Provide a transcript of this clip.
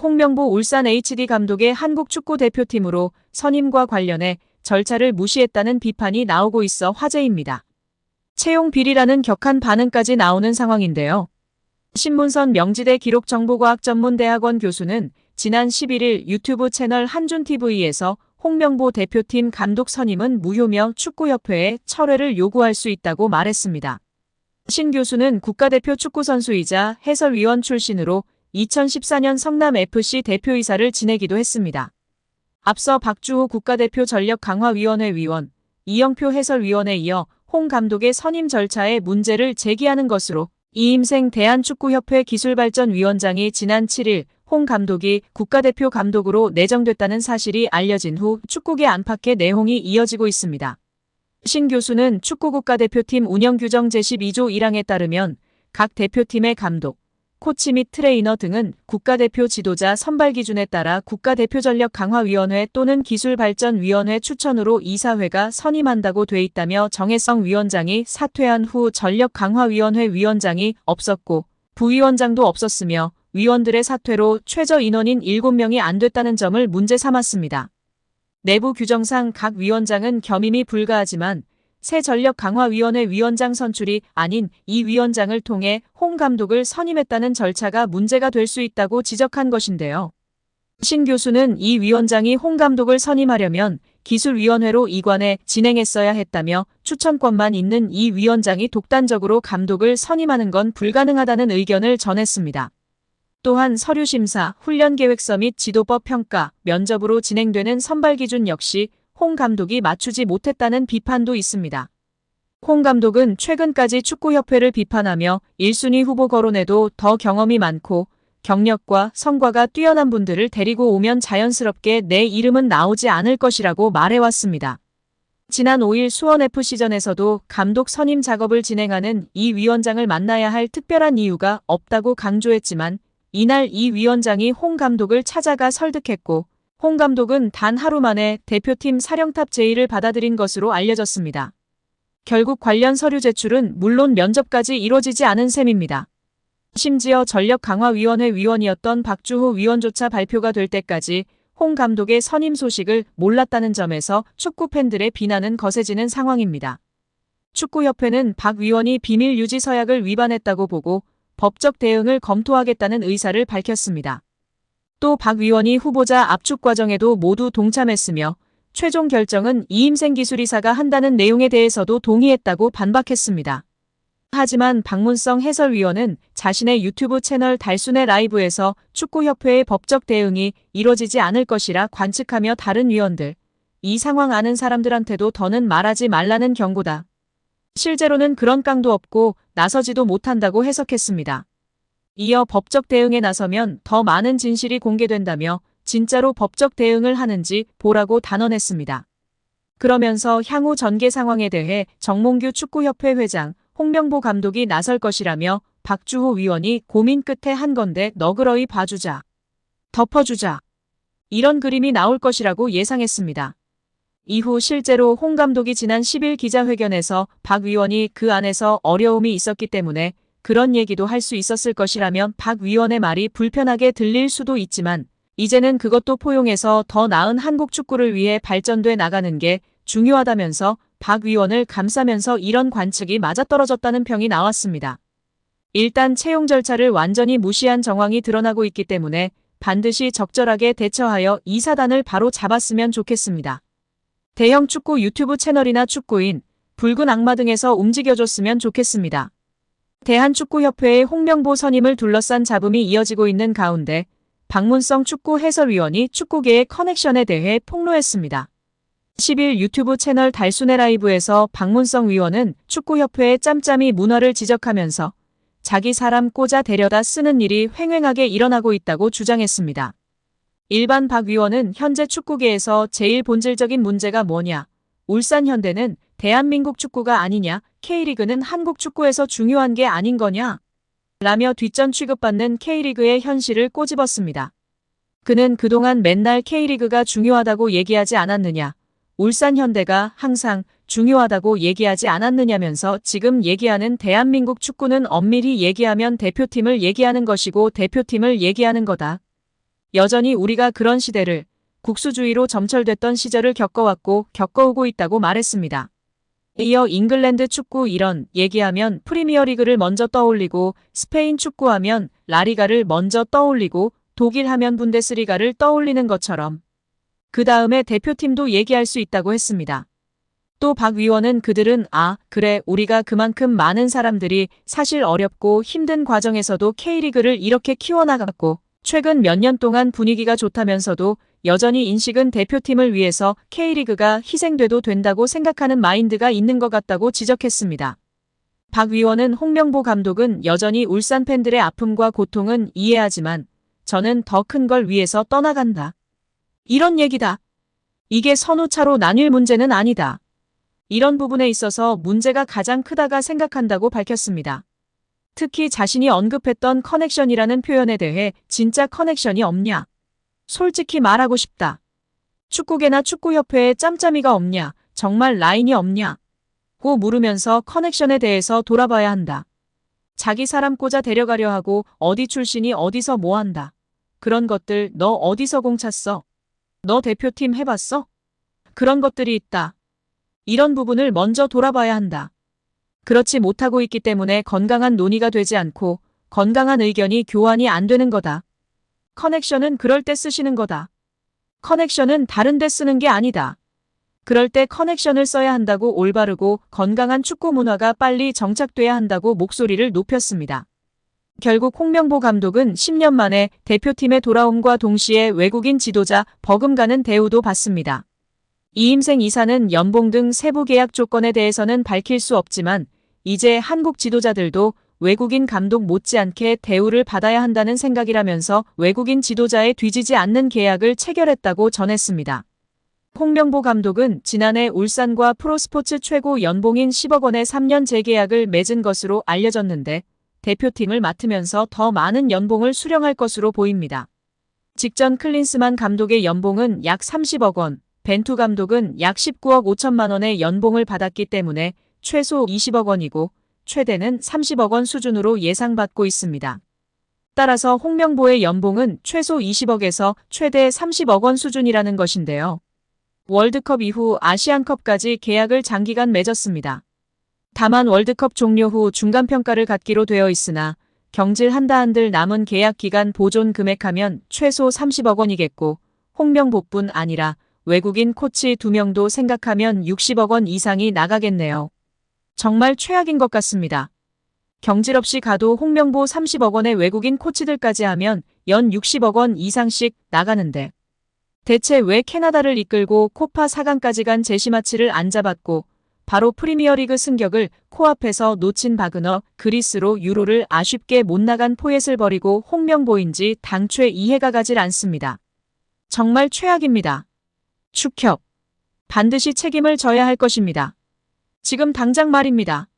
홍명보 울산 HD 감독의 한국 축구 대표팀으로 선임과 관련해 절차를 무시했다는 비판이 나오고 있어 화제입니다. 채용 비리라는 격한 반응까지 나오는 상황인데요. 신문선 명지대 기록정보과학전문대학원 교수는 지난 11일 유튜브 채널 한준TV에서 홍명보 대표팀 감독 선임은 무효며 축구협회에 철회를 요구할 수 있다고 말했습니다. 신 교수는 국가대표 축구선수이자 해설위원 출신으로 2014년 성남FC 대표이사를 지내기도 했습니다. 앞서 박주호 국가대표 전력강화위원회 위원, 이영표 해설위원에 이어 홍 감독의 선임 절차에 문제를 제기하는 것으로 이임생 대한축구협회 기술발전위원장이 지난 7일 홍 감독이 국가대표 감독으로 내정됐다는 사실이 알려진 후 축구계 안팎의 내홍이 이어지고 있습니다. 신 교수는 축구국가대표팀 운영규정 제12조 1항에 따르면 각 대표팀의 감독, 코치 및 트레이너 등은 국가대표 지도자 선발 기준에 따라 국가대표전력강화위원회 또는 기술발전위원회 추천으로 이사회가 선임한다고 돼 있다며 정혜성 위원장이 사퇴한 후 전력강화위원회 위원장이 없었고 부위원장도 없었으며 위원들의 사퇴로 최저 인원인 7명이 안 됐다는 점을 문제 삼았습니다. 내부 규정상 각 위원장은 겸임이 불가하지만 새 전력강화위원회 위원장 선출이 아닌 이 위원장을 통해 홍 감독을 선임했다는 절차가 문제가 될 수 있다고 지적한 것인데요. 신 교수는 이 위원장이 홍 감독을 선임하려면 기술위원회로 이관해 진행했어야 했다며 추천권만 있는 이 위원장이 독단적으로 감독을 선임하는 건 불가능하다는 의견을 전했습니다. 또한 서류심사, 훈련계획서 및 지도법 평가, 면접으로 진행되는 선발 기준 역시 홍 감독이 맞추지 못했다는 비판도 있습니다. 홍 감독은 최근까지 축구협회를 비판하며 1순위 후보 거론에도 더 경험이 많고 경력과 성과가 뛰어난 분들을 데리고 오면 자연스럽게 내 이름은 나오지 않을 것이라고 말해왔습니다. 지난 5일 수원FC전에서도 감독 선임 작업을 진행하는 이 위원장을 만나야 할 특별한 이유가 없다고 강조했지만 이날 이 위원장이 홍 감독을 찾아가 설득했고 홍 감독은 단 하루 만에 대표팀 사령탑 제의를 받아들인 것으로 알려졌습니다. 결국 관련 서류 제출은 물론 면접까지 이뤄지지 않은 셈입니다. 심지어 전력강화위원회 위원이었던 박주호 위원조차 발표가 될 때까지 홍 감독의 선임 소식을 몰랐다는 점에서 축구 팬들의 비난은 거세지는 상황입니다. 축구협회는 박 위원이 비밀 유지 서약을 위반했다고 보고 법적 대응을 검토하겠다는 의사를 밝혔습니다. 또 박 위원이 후보자 압축 과정에도 모두 동참했으며 최종 결정은 이임생 기술이사가 한다는 내용에 대해서도 동의했다고 반박했습니다. 하지만 박문성 해설위원은 자신의 유튜브 채널 달순의 라이브에서 축구협회의 법적 대응이 이뤄지지 않을 것이라 관측하며 다른 위원들, 이 상황 아는 사람들한테도 더는 말하지 말라는 경고다. 실제로는 그런 깡도 없고 나서지도 못한다고 해석했습니다. 이어 법적 대응에 나서면 더 많은 진실이 공개된다며 진짜로 법적 대응을 하는지 보라고 단언했습니다. 그러면서 향후 전개 상황에 대해 정몽규 축구협회 회장, 홍명보 감독이 나설 것이라며 박주호 위원이 고민 끝에 한 건데 너그러이 봐주자, 덮어주자, 이런 그림이 나올 것이라고 예상했습니다. 이후 실제로 홍 감독이 지난 10일 기자회견에서 박 위원이 그 안에서 어려움이 있었기 때문에 그런 얘기도 할 수 있었을 것이라면 박 위원의 말이 불편하게 들릴 수도 있지만 이제는 그것도 포용해서 더 나은 한국 축구를 위해 발전돼 나가는 게 중요하다면서 박 위원을 감싸면서 이런 관측이 맞아떨어졌다는 평이 나왔습니다. 일단 채용 절차를 완전히 무시한 정황이 드러나고 있기 때문에 반드시 적절하게 대처하여 이 사단을 바로 잡았으면 좋겠습니다. 대형 축구 유튜브 채널이나 축구인, 붉은 악마 등에서 움직여줬으면 좋겠습니다. 대한축구협회의 홍명보 선임을 둘러싼 잡음이 이어지고 있는 가운데 박문성 축구 해설위원이 축구계의 커넥션에 대해 폭로했습니다. 10일 유튜브 채널 달순의 라이브에서 박문성 위원은 축구협회의 짬짬이 문화를 지적하면서 자기 사람 꽂아 데려다 쓰는 일이 횡행하게 일어나고 있다고 주장했습니다. 일반 박 위원은 현재 축구계에서 제일 본질적인 문제가 뭐냐, 울산 현대는 대한민국 축구가 아니냐, K리그는 한국 축구에서 중요한 게 아닌 거냐? 라며 뒷전 취급받는 K리그의 현실을 꼬집었습니다. 그는 그동안 맨날 K리그가 중요하다고 얘기하지 않았느냐, 울산 현대가 항상 중요하다고 얘기하지 않았느냐면서 지금 얘기하는 대한민국 축구는 엄밀히 얘기하면 대표팀을 얘기하는 것이고 대표팀을 얘기하는 거다. 여전히 우리가 그런 시대를 국수주의로 점철됐던 시절을 겪어왔고 겪어오고 있다고 말했습니다. 이어 잉글랜드 축구 이런 얘기하면 프리미어리그를 먼저 떠올리고 스페인 축구하면 라리가를 먼저 떠올리고 독일 하면 분데스리가를 떠올리는 것처럼 그 다음에 대표팀도 얘기할 수 있다고 했습니다. 또 박 위원은 그들은 그래 우리가 그만큼 많은 사람들이 사실 어렵고 힘든 과정에서도 K리그를 이렇게 키워나갔고 최근 몇 년 동안 분위기가 좋다면서도 여전히 인식은 대표팀을 위해서 K리그가 희생돼도 된다고 생각하는 마인드가 있는 것 같다고 지적했습니다. 박 위원은 홍명보 감독은 여전히 울산 팬들의 아픔과 고통은 이해하지만 저는 더 큰 걸 위해서 떠나간다. 이런 얘기다. 이게 선후차로 나뉠 문제는 아니다. 이런 부분에 있어서 문제가 가장 크다가 생각한다고 밝혔습니다. 특히 자신이 언급했던 커넥션이라는 표현에 대해 진짜 커넥션이 없냐? 솔직히 말하고 싶다. 축구계나 축구협회에 짬짬이가 없냐? 정말 라인이 없냐? 고 물으면서 커넥션에 대해서 돌아봐야 한다. 자기 사람 꽂아 데려가려 하고 어디 출신이 어디서 뭐 한다. 그런 것들 너 어디서 공 찼어? 너 대표팀 해봤어? 그런 것들이 있다. 이런 부분을 먼저 돌아봐야 한다. 그렇지 못하고 있기 때문에 건강한 논의가 되지 않고 건강한 의견이 교환이 안 되는 거다. 커넥션은 그럴 때 쓰시는 거다. 커넥션은 다른 데 쓰는 게 아니다. 그럴 때 커넥션을 써야 한다고 올바르고 건강한 축구 문화가 빨리 정착돼야 한다고 목소리를 높였습니다. 결국 홍명보 감독은 10년 만에 대표팀에 돌아옴과 동시에 외국인 지도자 버금가는 대우도 받습니다. 이임생 이사는 연봉 등 세부 계약 조건에 대해서는 밝힐 수 없지만 이제 한국 지도자들도 외국인 감독 못지않게 대우를 받아야 한다는 생각이라면서 외국인 지도자에 뒤지지 않는 계약을 체결했다고 전했습니다. 홍명보 감독은 지난해 울산과 프로스포츠 최고 연봉인 10억 원의 3년 재계약을 맺은 것으로 알려졌는데 대표팀을 맡으면서 더 많은 연봉을 수령할 것으로 보입니다. 직전 클린스만 감독의 연봉은 약 30억 원, 벤투 감독은 약 19억 5천만 원의 연봉을 받았기 때문에 최소 20억 원이고 최대는 30억 원 수준으로 예상받고 있습니다. 따라서 홍명보의 연봉은 최소 20억에서 최대 30억 원 수준이라는 것인데요. 월드컵 이후 아시안컵까지 계약을 장기간 맺었습니다. 다만 월드컵 종료 후 중간평가를 갖기로 되어 있으나 경질 한들 남은 계약 기간 보존 금액하면 최소 30억 원이겠고 홍명보뿐 아니라 외국인 코치 2명도 생각하면 60억 원 이상이 나가겠네요. 정말 최악인 것 같습니다. 경질 없이 가도 홍명보 30억 원의 외국인 코치들까지 하면 연 60억 원 이상씩 나가는데 대체 왜 캐나다를 이끌고 코파 4강까지 간 제시마치를 안 잡았고 바로 프리미어리그 승격을 코앞에서 놓친 바그너 그리스로 유로를 아쉽게 못 나간 포엣을 버리고 홍명보인지 당최 이해가 가질 않습니다. 정말 최악입니다. 축협. 반드시 책임을 져야 할 것입니다. 지금 당장 말입니다.